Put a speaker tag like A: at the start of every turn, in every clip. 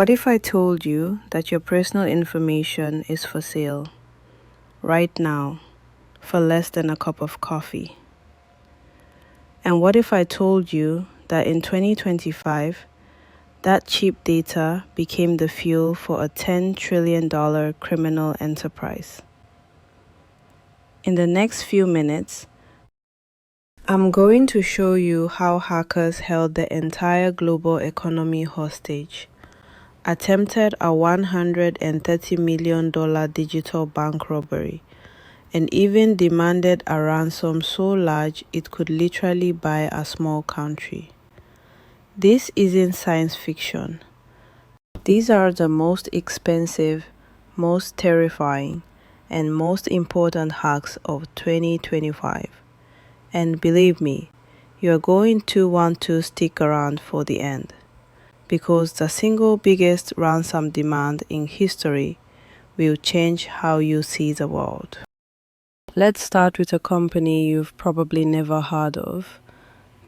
A: What if I told you that your personal information is for sale right now for less than a cup of coffee? And what if I told you that in 2025, that cheap data became the fuel for a $10 trillion criminal enterprise? In the next few minutes, I'm going to show you how hackers held the entire global economy hostage, attempted a $130 million digital bank robbery, and even demanded a ransom so large it could literally buy a small country. This isn't science fiction. These are the most expensive, most terrifying, and most important hacks of 2025. And believe me, you're going to want to stick around for the end, because the single biggest ransom demand in history will change how you see the world. Let's start with a company you've probably never heard of,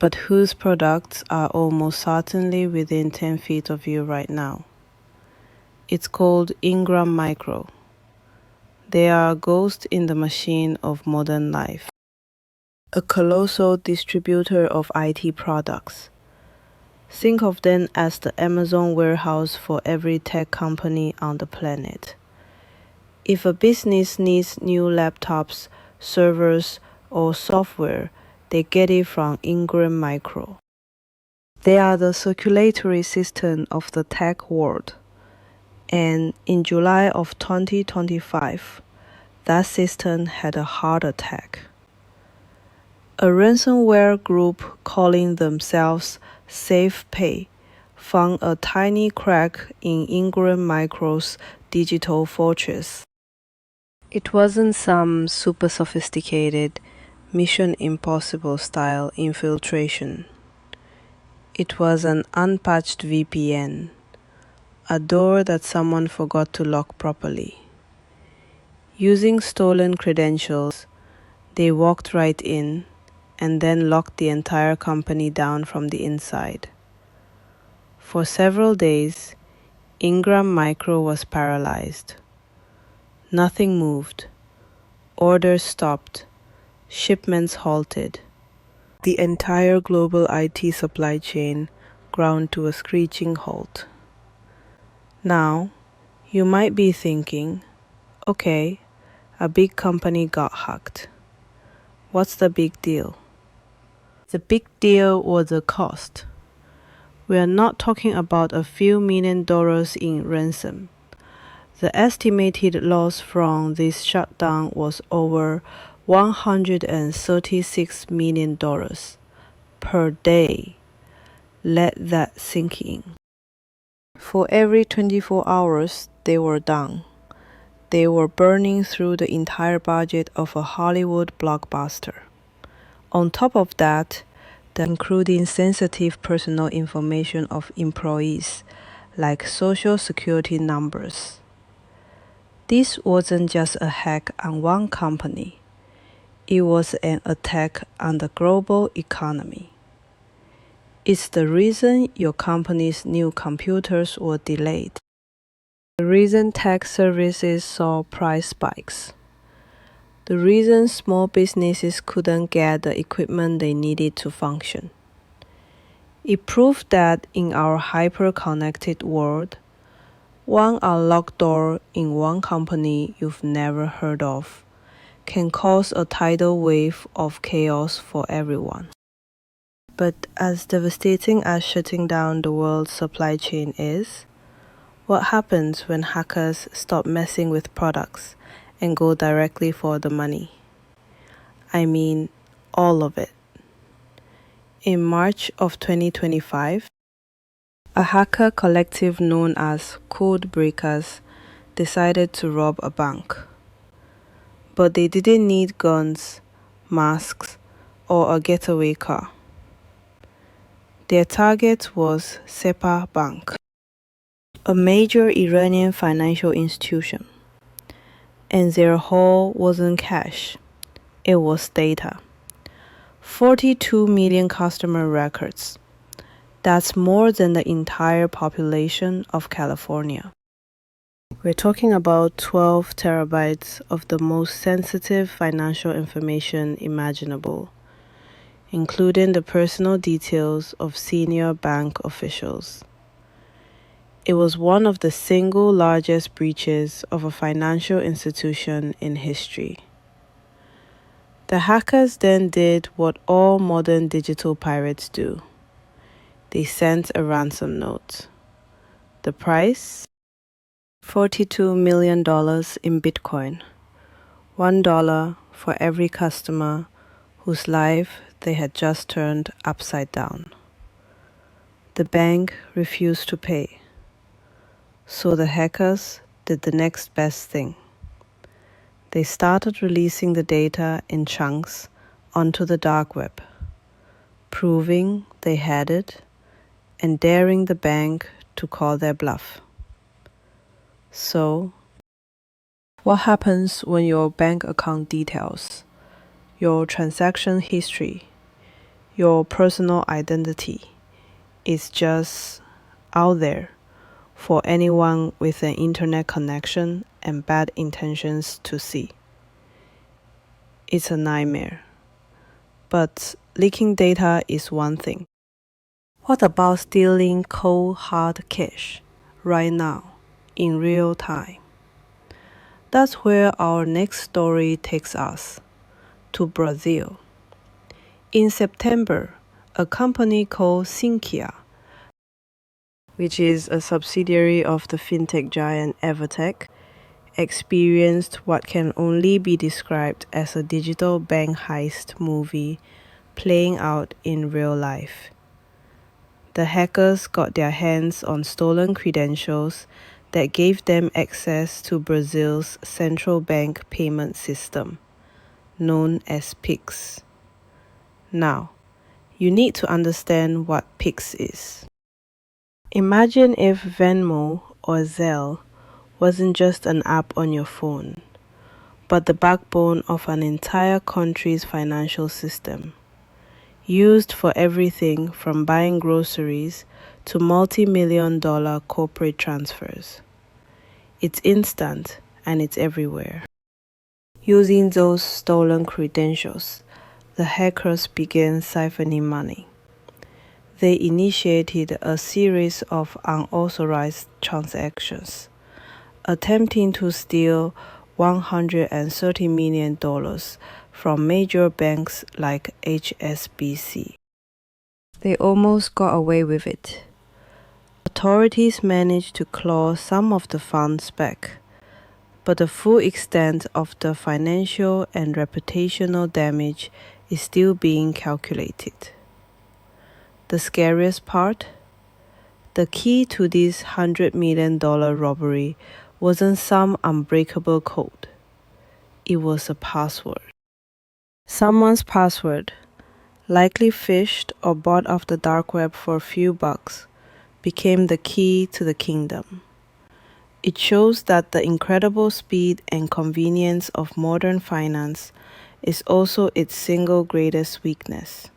A: but whose products are almost certainly within 10 feet of you right now. It's called Ingram Micro. They are a ghost in the machine of modern life, a colossal distributor of IT products. Think of them as the Amazon warehouse for every tech company on the planet. If a business needs new laptops, servers, or software, they get it from Ingram Micro. They are the circulatory system of the tech world. And in July of 2025, that system had a heart attack. A ransomware group calling themselves SafePay found a tiny crack in Ingram Micro's digital fortress. It wasn't some super sophisticated Mission Impossible style infiltration. It was an unpatched VPN, a door that someone forgot to lock properly. Using stolen credentials, they walked right in and then locked the entire company down from the inside. For several days, Ingram Micro was paralyzed. Nothing moved. Orders stopped. Shipments halted. The entire global IT supply chain ground to a screeching halt. Now, you might be thinking, okay, a big company got hacked. What's the big deal? The big deal was the cost. We are not talking about a few $1 million in ransom. The estimated loss from this shutdown was over $136 million per day. Let that sink in. For every 24 hours they were down, they were burning through the entire budget of a Hollywood blockbuster. On top of that, including sensitive personal information of employees, like social security numbers. This wasn't just a hack on one company. It was an attack on the global economy. It's the reason your company's new computers were delayed. The reason tech services saw price spikes. The reason small businesses couldn't get the equipment they needed to function. It proved that in our hyper-connected world, one unlocked door in one company you've never heard of can cause a tidal wave of chaos for everyone. But as devastating as shutting down the world's supply chain is, what happens when hackers stop messing with products and go directly for the money? I mean, all of it. In March of 2025, a hacker collective known as Code Breakers decided to rob a bank. But they didn't need guns, masks, or a getaway car. Their target was Sepa Bank, a major Iranian financial institution. And their haul wasn't cash, it was data. 42 million customer records, That's more than the entire population of California. We're talking about 12 terabytes of the most sensitive financial information imaginable, including the personal details of senior bank officials. It was one of the single largest breaches of a financial institution in history. The hackers then did what all modern digital pirates do. They sent a ransom note. The price? $42 million in Bitcoin. $1 for every customer whose life they had just turned upside down. The bank refused to pay. So the hackers did the next best thing. They started releasing the data in chunks onto the dark web, proving they had it and daring the bank to call their bluff. So, what happens when your bank account details, your transaction history, your personal identity is just out there for anyone with an internet connection and bad intentions to see? It's a nightmare. But leaking data is one thing. What about stealing cold hard cash right now, in real time? That's where our next story takes us, to Brazil. In September, a company called Sinqia, which is a subsidiary of the fintech giant Evertech, experienced what can only be described as a digital bank heist movie playing out in real life. The hackers got their hands on stolen credentials that gave them access to Brazil's central bank payment system, known as Pix. Now, you need to understand what Pix is. Imagine if Venmo or Zelle wasn't just an app on your phone, but the backbone of an entire country's financial system, used for everything from buying groceries to multi-million-dollar corporate transfers. It's instant and it's everywhere. Using those stolen credentials, the hackers began siphoning money. They initiated a series of unauthorized transactions, attempting to steal $130 million from major banks like HSBC. They almost got away with it. Authorities managed to claw some of the funds back, but the full extent of the financial and reputational damage is still being calculated. The scariest part? The key to this $100 million robbery wasn't some unbreakable code. It was a password. Someone's password, likely phished or bought off the dark web for a few bucks, became the key to the kingdom. It shows that the incredible speed and convenience of modern finance is also its single greatest weakness.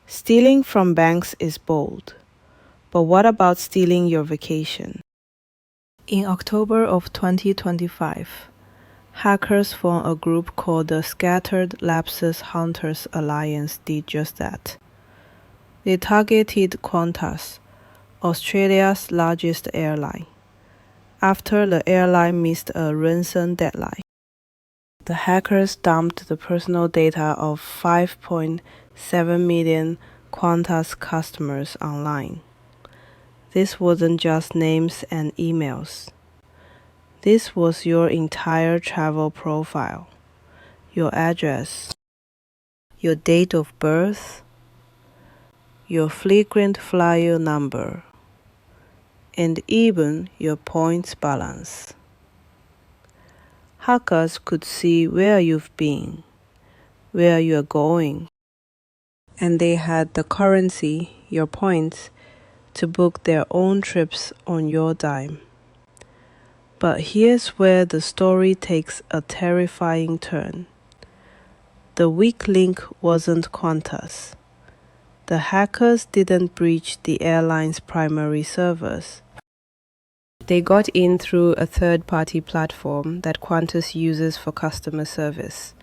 A: Stealing from banks is bold, but what about stealing your vacation? In October of 2025, hackers from a group called the Scattered Lapses Hunters Alliance did just that. They targeted Qantas, Australia's largest airline, after the airline missed a ransom deadline. The hackers dumped the personal data of 5.7 million Qantas customers online. This wasn't just names and emails. This was your entire travel profile, your address, your date of birth, your frequent flyer number, and even your points balance. Hackers could see where you've been, where you're going, and they had the currency, your points, to book their own trips on your dime. But here's where the story takes a terrifying turn. The weak link wasn't Qantas. The hackers didn't breach the airline's primary servers. They got in through a third-party platform that Qantas uses for customer service.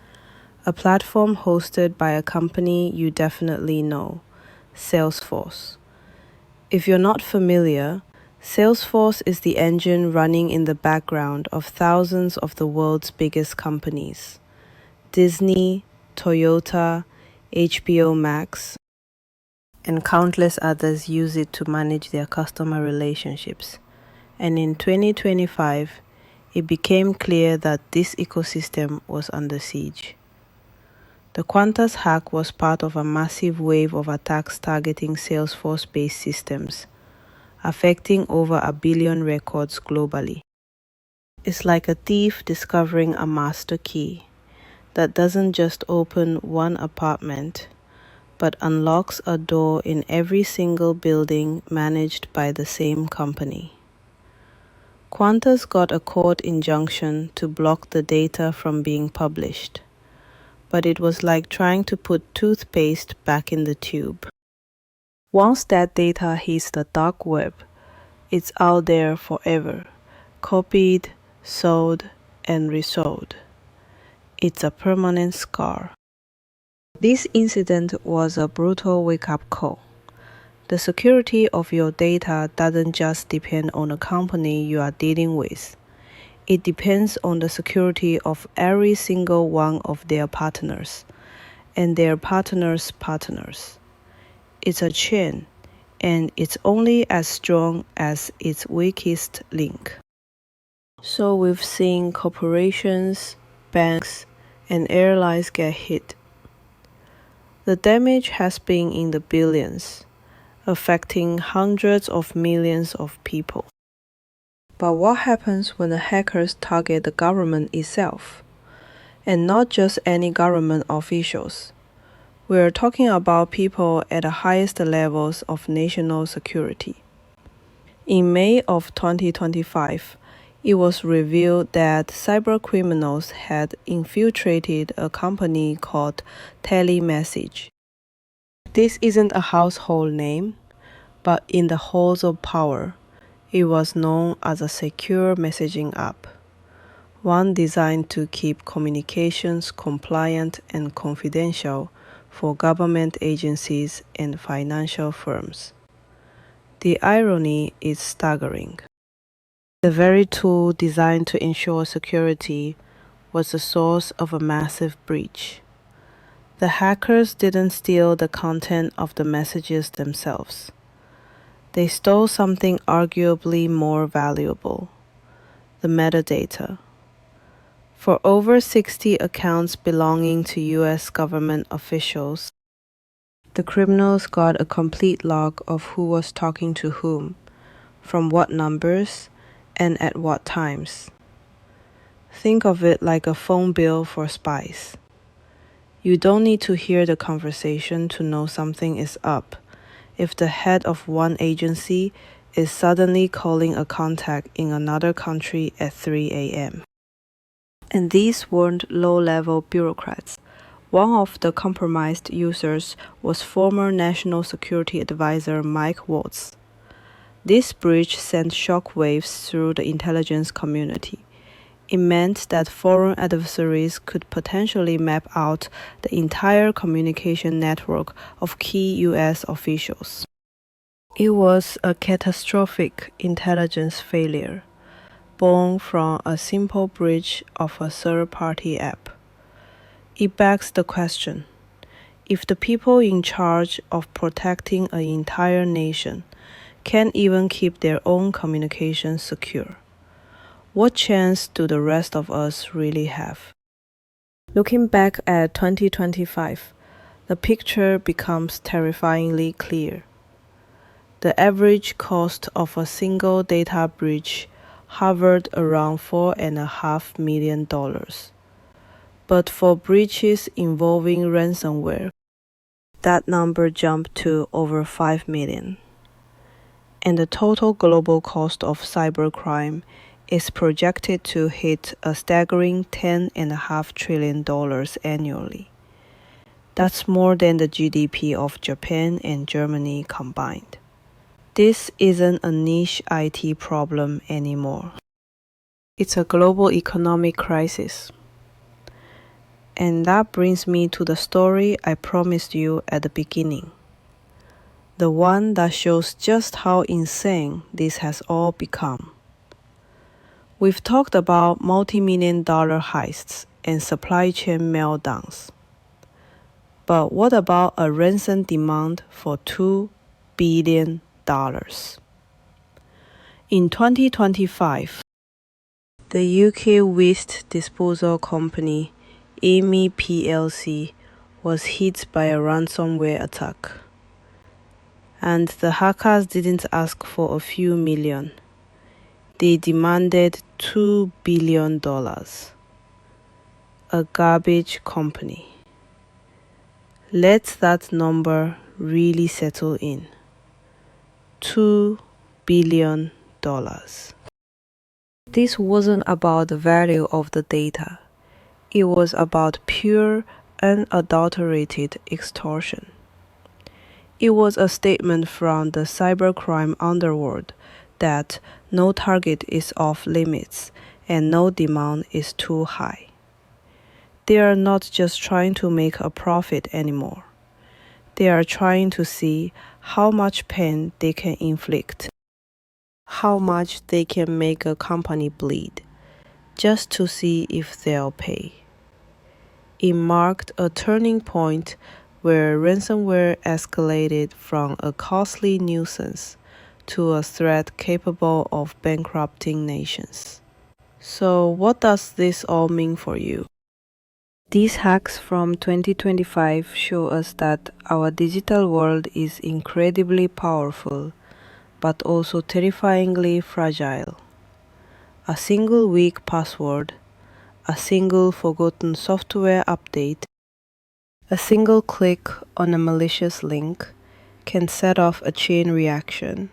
A: A platform hosted by a company you definitely know, Salesforce. If you're not familiar, Salesforce is the engine running in the background of thousands of the world's biggest companies. Disney, Toyota, HBO Max, and countless others use it to manage their customer relationships. And in 2025, it became clear that this ecosystem was under siege. The Qantas hack was part of a massive wave of attacks targeting Salesforce-based systems, affecting over 1 billion records globally. It's like a thief discovering a master key that doesn't just open one apartment, but unlocks a door in every single building managed by the same company. Qantas got a court injunction to block the data from being published, but it was like trying to put toothpaste back in the tube. Once that data hits the dark web, it's out there forever, copied, sold, and resold. It's a permanent scar. This incident was a brutal wake-up call. The security of your data doesn't just depend on the company you are dealing with. It depends on the security of every single one of their partners and their partners' partners. It's a chain, and it's only as strong as its weakest link. So we've seen corporations, banks, and airlines get hit. The damage has been in the billions, affecting hundreds of millions of people. But what happens when the hackers target the government itself? And not just any government officials. We're talking about people at the highest levels of national security. In May of 2025, it was revealed that cybercriminals had infiltrated a company called Terrabytes. This isn't a household name, but in the halls of power, it was known as a secure messaging app, one designed to keep communications compliant and confidential for government agencies and financial firms. The irony is staggering. The very tool designed to ensure security was the source of a massive breach. The hackers didn't steal the content of the messages themselves. They stole something arguably more valuable, the metadata. For over 60 accounts belonging to US government officials, the criminals got a complete log of who was talking to whom, from what numbers, and at what times. Think of it like a phone bill for spies. You don't need to hear the conversation to know something is up if the head of one agency is suddenly calling a contact in another country at 3 a.m. And these weren't low-level bureaucrats. One of the compromised users was former National Security Advisor Mike Waltz. This breach sent shockwaves through the intelligence community. It meant that foreign adversaries could potentially map out the entire communication network of key US officials. It was a catastrophic intelligence failure, born from a simple breach of a third-party app. It begs the question, if the people in charge of protecting an entire nation can't even keep their own communications secure, what chance do the rest of us really have? Looking back at 2025, the picture becomes terrifyingly clear. The average cost of a single data breach hovered around $4.5 million. But for breaches involving ransomware, that number jumped to over 5 million. And the total global cost of cybercrime is projected to hit a staggering $10.5 trillion annually. That's more than the GDP of Japan and Germany combined. This isn't a niche IT problem anymore. It's a global economic crisis. And that brings me to the story I promised you at the beginning. The one that shows just how insane this has all become. We've talked about multi-million-dollar heists and supply chain meltdowns. But what about a ransom demand for $2 billion? In 2025, the UK waste disposal company Amy plc was hit by a ransomware attack. And the hackers didn't ask for a few million. They demanded $2 billion. A garbage company. Let that number really settle in. $2 billion. This wasn't about the value of the data. It was about pure, unadulterated extortion. It was a statement from the cybercrime underworld that no target is off limits and no demand is too high. They are not just trying to make a profit anymore. They are trying to see how much pain they can inflict, how much they can make a company bleed, just to see if they'll pay. It marked a turning point where ransomware escalated from a costly nuisance to a threat capable of bankrupting nations. So what does this all mean for you? These hacks from 2025 show us that our digital world is incredibly powerful, but also terrifyingly fragile. A single weak password, a single forgotten software update, a single click on a malicious link can set off a chain reaction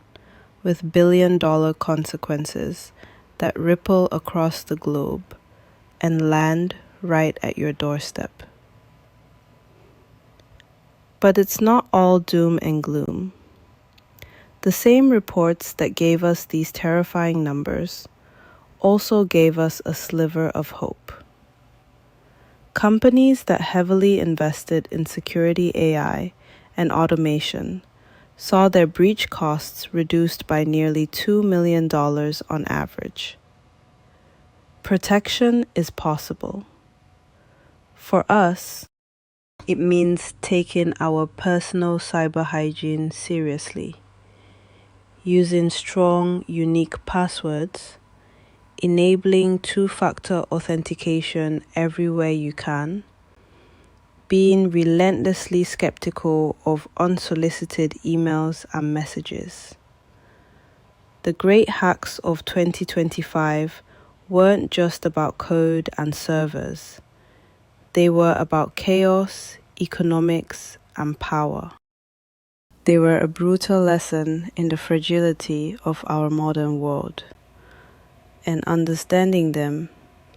A: with billion-dollar consequences that ripple across the globe and land right at your doorstep. But it's not all doom and gloom. The same reports that gave us these terrifying numbers also gave us a sliver of hope. Companies that heavily invested in security AI and automation saw their breach costs reduced by nearly $2 million on average. Protection is possible. For us, it means taking our personal cyber hygiene seriously, using strong, unique passwords, enabling two-factor authentication everywhere you can, being relentlessly skeptical of unsolicited emails and messages. The great hacks of 2025 weren't just about code and servers. They were about chaos, economics, and power. They were a brutal lesson in the fragility of our modern world. And understanding them,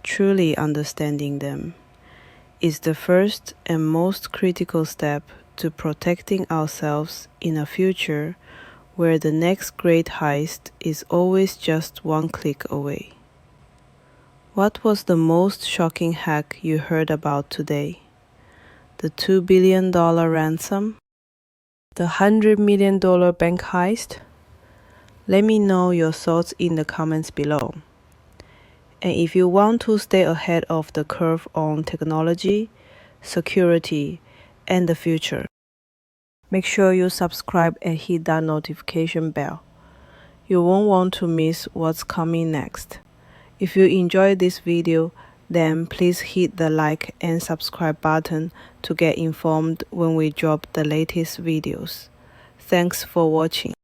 A: truly understanding them, is the first and most critical step to protecting ourselves in a future where the next great heist is always just one click away. What was the most shocking hack you heard about today? The $2 billion ransom? The $100 million bank heist? Let me know your thoughts in the comments below. And if you want to stay ahead of the curve on technology, security, and the future, make sure you subscribe and hit that notification bell. You won't want to miss what's coming next. If you enjoyed this video, then please hit the like and subscribe button to get informed when we drop the latest videos. Thanks for watching.